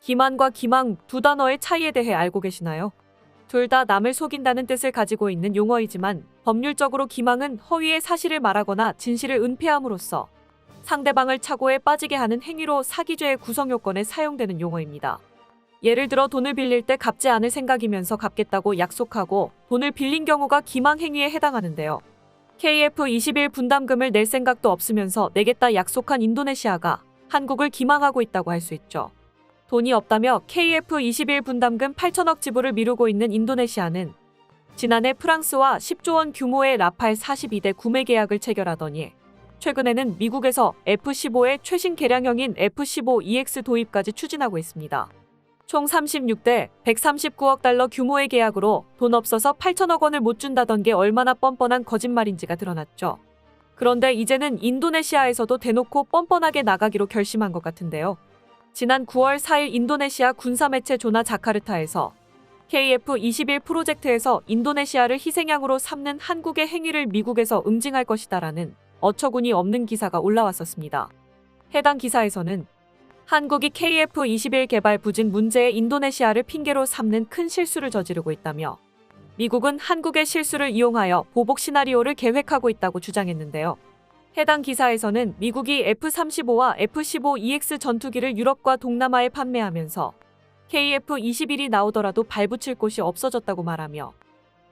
기만과 기망 두 단어의 차이에 대해 알고 계시나요? 둘 다 남을 속인다는 뜻을 가지고 있는 용어이지만 법률적으로 기망은 허위의 사실을 말하거나 진실을 은폐함으로써 상대방을 착오에 빠지게 하는 행위로 사기죄의 구성 요건에 사용되는 용어입니다. 예를 들어 돈을 빌릴 때 갚지 않을 생각이면서 갚겠다고 약속하고 돈을 빌린 경우가 기망 행위에 해당하는데요. KF-21 분담금을 낼 생각도 없으면서 내겠다 약속한 인도네시아가 한국을 기망하고 있다고 할 수 있죠. 돈이 없다며 KF-21 분담금 8천억 지불을 미루고 있는 인도네시아는 지난해 프랑스와 10조 원 규모의 라팔 42대 구매 계약을 체결하더니 최근에는 미국에서 F-15의 최신 개량형인 F-15EX 도입까지 추진하고 있습니다. 총 36대 139억 달러 규모의 계약으로 돈 없어서 8천억 원을 못 준다던 게 얼마나 뻔뻔한 거짓말인지가 드러났죠. 그런데 이제는 인도네시아에서도 대놓고 뻔뻔하게 나가기로 결심한 것 같은데요. 지난 9월 4일 인도네시아 군사매체 조나 자카르타에서 KF-21 프로젝트에서 인도네시아를 희생양으로 삼는 한국의 행위를 미국에서 응징할 것이다라는 어처구니 없는 기사가 올라왔었습니다. 해당 기사에서는 한국이 KF-21 개발 부진 문제에 인도네시아를 핑계로 삼는 큰 실수를 저지르고 있다며 미국은 한국의 실수를 이용하여 보복 시나리오를 계획하고 있다고 주장했는데요. 해당 기사에서는 미국이 F-35와 F-15EX 전투기를 유럽과 동남아에 판매하면서 KF-21이 나오더라도 발붙일 곳이 없어졌다고 말하며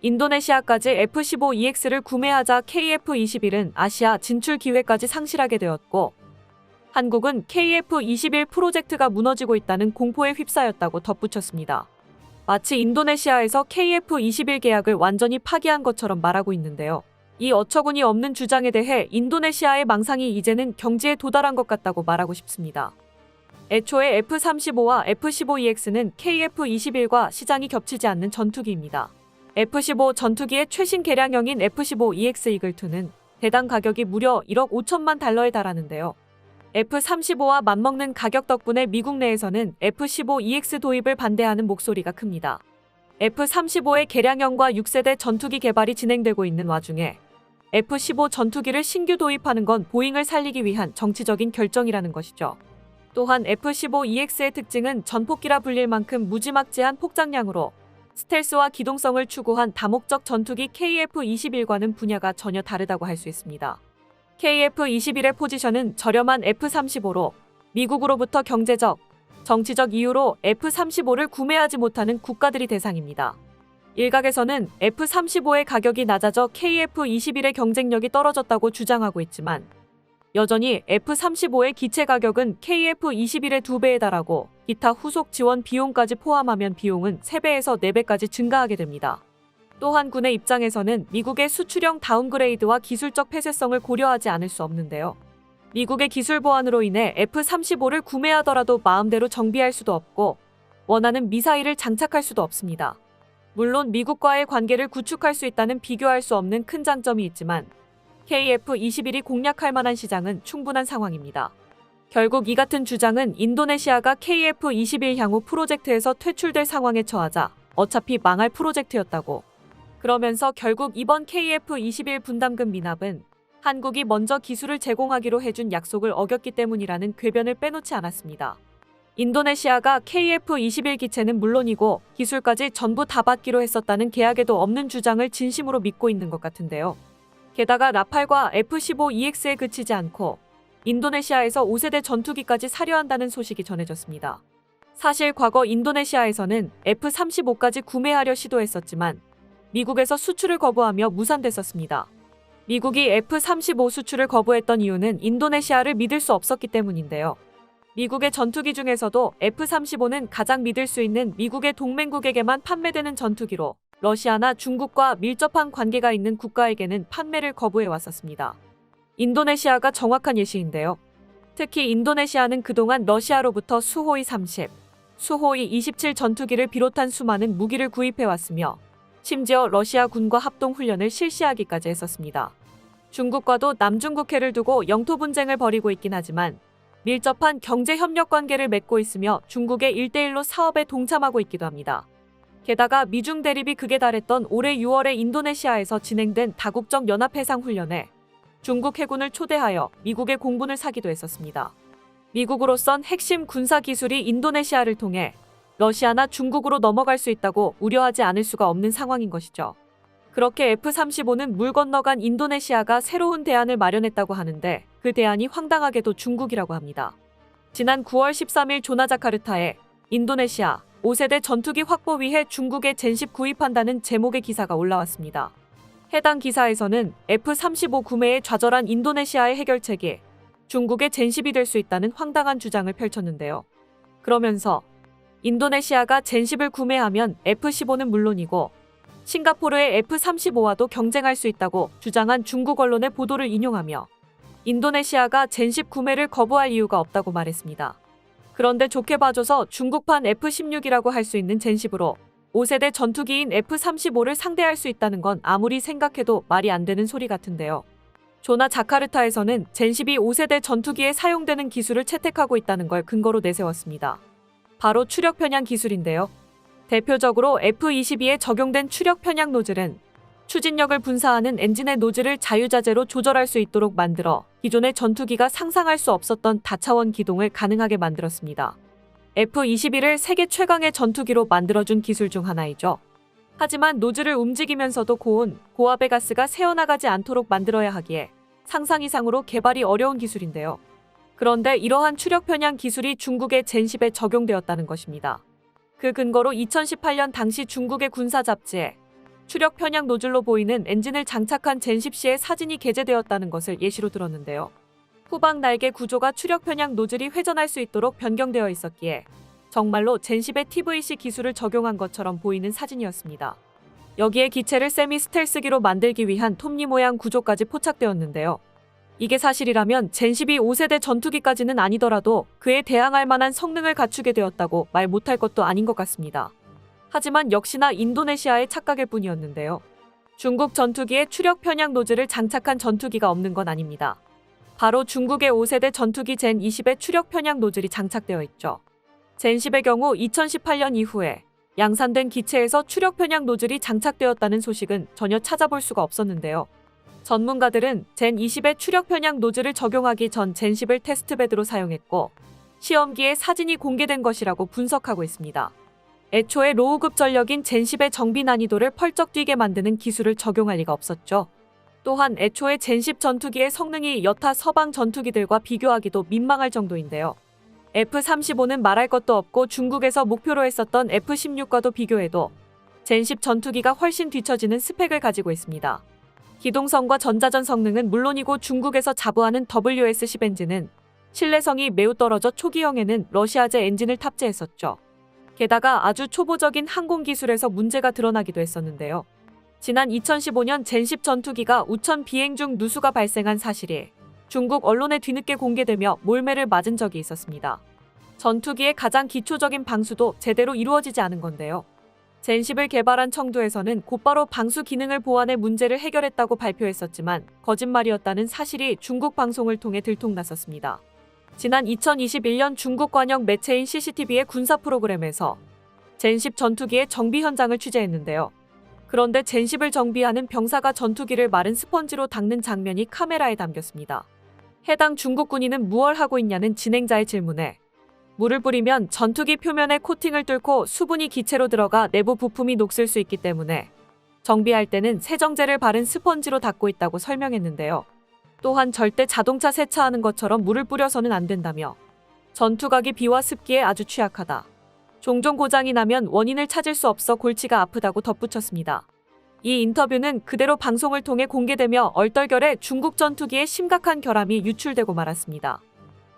인도네시아까지 F-15EX를 구매하자 KF-21은 아시아 진출 기회까지 상실하게 되었고 한국은 KF-21 프로젝트가 무너지고 있다는 공포에 휩싸였다고 덧붙였습니다. 마치 인도네시아에서 KF-21 계약을 완전히 파기한 것처럼 말하고 있는데요. 이 어처구니 없는 주장에 대해 인도네시아의 망상이 이제는 경지에 도달한 것 같다고 말하고 싶습니다. 애초에 F-35와 F-15EX는 KF-21과 시장이 겹치지 않는 전투기입니다. F-15 전투기의 최신 개량형인 F-15EX 이글2는 대당 가격이 무려 1억 5천만 달러에 달하는데요. F-35와 맞먹는 가격 덕분에 미국 내에서는 F-15EX 도입을 반대하는 목소리가 큽니다. F-35의 개량형과 6세대 전투기 개발이 진행되고 있는 와중에 F-15 전투기를 신규 도입하는 건 보잉을 살리기 위한 정치적인 결정이라는 것이죠. 또한 F-15EX의 특징은 전폭기라 불릴 만큼 무지막지한 폭장량으로 스텔스와 기동성을 추구한 다목적 전투기 KF-21과는 분야가 전혀 다르다고 할 수 있습니다. KF-21의 포지션은 저렴한 F-35로 미국으로부터 경제적, 정치적 이유로 F-35를 구매하지 못하는 국가들이 대상입니다. 일각에서는 F-35의 가격이 낮아져 KF-21의 경쟁력이 떨어졌다고 주장하고 있지만 여전히 F-35의 기체 가격은 KF-21의 2배에 달하고 기타 후속 지원 비용까지 포함하면 비용은 3배에서 4배까지 증가하게 됩니다. 또한 군의 입장에서는 미국의 수출형 다운그레이드와 기술적 폐쇄성을 고려하지 않을 수 없는데요. 미국의 기술 보완으로 인해 F-35를 구매하더라도 마음대로 정비할 수도 없고 원하는 미사일을 장착할 수도 없습니다. 물론 미국과의 관계를 구축할 수 있다는 비교할 수 없는 큰 장점이 있지만 KF-21이 공략할 만한 시장은 충분한 상황입니다. 결국 이 같은 주장은 인도네시아가 KF-21 향후 프로젝트에서 퇴출될 상황에 처하자 어차피 망할 프로젝트였다고. 그러면서 결국 이번 KF-21 분담금 미납은 한국이 먼저 기술을 제공하기로 해준 약속을 어겼기 때문이라는 궤변을 빼놓지 않았습니다. 인도네시아가 KF-21 기체는 물론이고 기술까지 전부 다 받기로 했었다는 계약에도 없는 주장을 진심으로 믿고 있는 것 같은데요. 게다가 라팔과 F-15EX에 그치지 않고 인도네시아에서 5세대 전투기까지 사려 한다는 소식이 전해졌습니다. 사실 과거 인도네시아에서는 F-35까지 구매하려 시도했었지만 미국에서 수출을 거부하며 무산됐었습니다. 미국이 F-35 수출을 거부했던 이유는 인도네시아를 믿을 수 없었기 때문인데요. 미국의 전투기 중에서도 F-35는 가장 믿을 수 있는 미국의 동맹국에게만 판매되는 전투기로 러시아나 중국과 밀접한 관계가 있는 국가에게는 판매를 거부해 왔었습니다. 인도네시아가 정확한 예시인데요. 특히 인도네시아는 그동안 러시아로부터 수호이 30, 수호이 27 전투기를 비롯한 수많은 무기를 구입해 왔으며 심지어 러시아 군과 합동훈련을 실시하기까지 했었습니다. 중국과도 남중국해를 두고 영토 분쟁을 벌이고 있긴 하지만 밀접한 경제협력 관계를 맺고 있으며 중국의 1대1로 사업에 동참하고 있기도 합니다. 게다가 미중 대립이 극에 달했던 올해 6월에 인도네시아에서 진행된 다국적 연합해상훈련에 중국 해군을 초대하여 미국의 공분을 사기도 했었습니다. 미국으로선 핵심 군사 기술이 인도네시아를 통해 러시아나 중국으로 넘어갈 수 있다고 우려하지 않을 수가 없는 상황인 것이죠. 그렇게 F-35는 물 건너간 인도네시아가 새로운 대안을 마련했다고 하는데 그 대안이 황당하게도 중국이라고 합니다. 지난 9월 13일 조나자카르타에 인도네시아 5세대 전투기 확보 위해 중국에 젠10 구입한다는 제목의 기사가 올라왔습니다. 해당 기사에서는 F-35 구매에 좌절한 인도네시아의 해결책이 중국의 젠10이 될 수 있다는 황당한 주장을 펼쳤는데요. 그러면서 인도네시아가 젠10을 구매하면 F-15는 물론이고 싱가포르의 F-35와도 경쟁할 수 있다고 주장한 중국 언론의 보도를 인용하며 인도네시아가 젠10 구매를 거부할 이유가 없다고 말했습니다. 그런데 좋게 봐줘서 중국판 F-16이라고 할 수 있는 젠10으로 5세대 전투기인 F-35를 상대할 수 있다는 건 아무리 생각해도 말이 안 되는 소리 같은데요. 조나 자카르타에서는 젠10이 5세대 전투기에 사용되는 기술을 채택하고 있다는 걸 근거로 내세웠습니다. 바로 추력 편향 기술인데요. 대표적으로 F-22에 적용된 추력 편향 노즐은 추진력을 분사하는 엔진의 노즐을 자유자재로 조절할 수 있도록 만들어 기존의 전투기가 상상할 수 없었던 다차원 기동을 가능하게 만들었습니다. F-22를 세계 최강의 전투기로 만들어준 기술 중 하나이죠. 하지만 노즐을 움직이면서도 고온, 고압의 가스가 새어나가지 않도록 만들어야 하기에 상상 이상으로 개발이 어려운 기술인데요. 그런데 이러한 추력 편향 기술이 중국의 젠10에 적용되었다는 것입니다. 그 근거로 2018년 당시 중국의 군사 잡지에 추력 편향 노즐로 보이는 엔진을 장착한 젠10C의 사진이 게재되었다는 것을 예시로 들었는데요. 후방 날개 구조가 추력 편향 노즐이 회전할 수 있도록 변경되어 있었기에 정말로 젠10의 TVC 기술을 적용한 것처럼 보이는 사진이었습니다. 여기에 기체를 세미 스텔스기로 만들기 위한 톱니 모양 구조까지 포착되었는데요. 이게 사실이라면 젠10이 5세대 전투기까지는 아니더라도 그에 대항할 만한 성능을 갖추게 되었다고 말 못할 것도 아닌 것 같습니다. 하지만 역시나 인도네시아의 착각일 뿐이었는데요. 중국 전투기에 추력 편향 노즐을 장착한 전투기가 없는 건 아닙니다. 바로 중국의 5세대 전투기 젠20에 추력 편향 노즐이 장착되어 있죠. 젠10의 경우 2018년 이후에 양산된 기체에서 추력 편향 노즐이 장착되었다는 소식은 전혀 찾아볼 수가 없었는데요. 전문가들은 젠20에 추력 편향 노즐을 적용하기 전 젠10을 테스트베드로 사용했고 시험기에 사진이 공개된 것이라고 분석하고 있습니다. 애초에 로우급 전력인 젠10의 정비 난이도를 펄쩍 뛰게 만드는 기술을 적용할 리가 없었죠. 또한 애초에 젠10 전투기의 성능이 여타 서방 전투기들과 비교하기도 민망할 정도인데요. F-35는 말할 것도 없고 중국에서 목표로 했었던 F-16과도 비교해도 젠10 전투기가 훨씬 뒤처지는 스펙을 가지고 있습니다. 기동성과 전자전 성능은 물론이고 중국에서 자부하는 WS-10 엔진은 신뢰성이 매우 떨어져 초기형에는 러시아제 엔진을 탑재했었죠. 게다가 아주 초보적인 항공기술에서 문제가 드러나기도 했었는데요. 지난 2015년 젠10 전투기가 우천 비행 중 누수가 발생한 사실이 중국 언론에 뒤늦게 공개되며 몰매를 맞은 적이 있었습니다. 전투기의 가장 기초적인 방수도 제대로 이루어지지 않은 건데요. 젠10을 개발한 청두에서는 곧바로 방수 기능을 보완해 문제를 해결했다고 발표했었지만 거짓말이었다는 사실이 중국 방송을 통해 들통났었습니다. 지난 2021년 중국 관영 매체인 CCTV의 군사 프로그램에서 젠10 전투기의 정비 현장을 취재했는데요. 그런데 젠10을 정비하는 병사가 전투기를 마른 스펀지로 닦는 장면이 카메라에 담겼습니다. 해당 중국 군인은 무얼 하고 있냐는 진행자의 질문에 물을 뿌리면 전투기 표면에 코팅을 뚫고 수분이 기체로 들어가 내부 부품이 녹슬 수 있기 때문에 정비할 때는 세정제를 바른 스펀지로 닦고 있다고 설명했는데요. 또한 절대 자동차 세차하는 것처럼 물을 뿌려서는 안 된다며 전투각이 비와 습기에 아주 취약하다. 종종 고장이 나면 원인을 찾을 수 없어 골치가 아프다고 덧붙였습니다. 이 인터뷰는 그대로 방송을 통해 공개되며 얼떨결에 중국 전투기에 심각한 결함이 유출되고 말았습니다.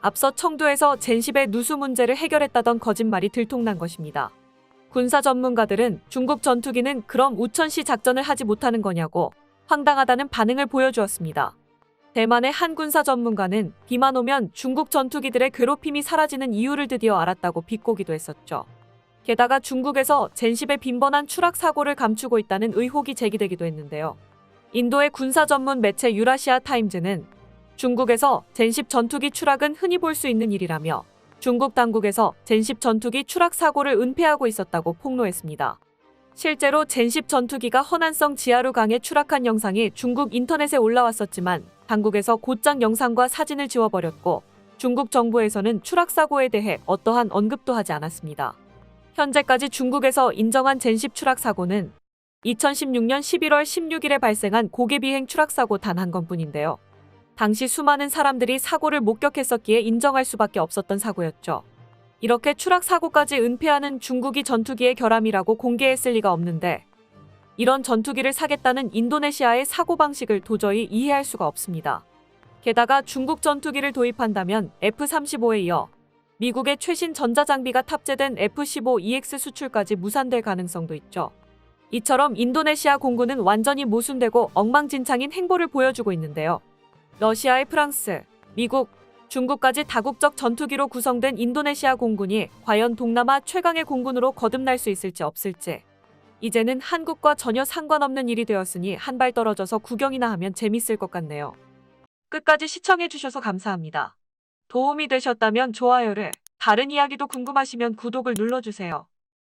앞서 청두에서 젠10의 누수 문제를 해결했다던 거짓말이 들통난 것입니다. 군사 전문가들은 중국 전투기는 그럼 우천시 작전을 하지 못하는 거냐고 황당하다는 반응을 보여주었습니다. 대만의 한 군사 전문가는 비만 오면 중국 전투기들의 괴롭힘이 사라지는 이유를 드디어 알았다고 비꼬기도 했었죠. 게다가 중국에서 젠10의 빈번한 추락 사고를 감추고 있다는 의혹이 제기되기도 했는데요. 인도의 군사 전문 매체 유라시아 타임즈는 중국에서 젠10 전투기 추락은 흔히 볼 수 있는 일이라며 중국 당국에서 젠10 전투기 추락 사고를 은폐하고 있었다고 폭로했습니다. 실제로 젠10 전투기가 허난성 지하루 강에 추락한 영상이 중국 인터넷에 올라왔었지만 당국에서 곧장 영상과 사진을 지워버렸고 중국 정부에서는 추락사고에 대해 어떠한 언급도 하지 않았습니다. 현재까지 중국에서 인정한 젠10 추락사고는 2016년 11월 16일에 발생한 고개비행 추락사고 단 한 건뿐인데요. 당시 수많은 사람들이 사고를 목격했었기에 인정할 수밖에 없었던 사고였죠. 이렇게 추락사고까지 은폐하는 중국이 전투기의 결함이라고 공개했을 리가 없는데 이런 전투기를 사겠다는 인도네시아의 사고방식을 도저히 이해할 수가 없습니다. 게다가 중국 전투기를 도입한다면 F-35에 이어 미국의 최신 전자장비가 탑재된 F-15EX 수출까지 무산될 가능성도 있죠. 이처럼 인도네시아 공군은 완전히 모순되고 엉망진창인 행보를 보여주고 있는데요. 러시아의 프랑스, 미국, 중국까지 다국적 전투기로 구성된 인도네시아 공군이 과연 동남아 최강의 공군으로 거듭날 수 있을지 없을지 이제는 한국과 전혀 상관없는 일이 되었으니 한 발 떨어져서 구경이나 하면 재밌을 것 같네요. 끝까지 시청해주셔서 감사합니다. 도움이 되셨다면 좋아요를, 다른 이야기도 궁금하시면 구독을 눌러주세요.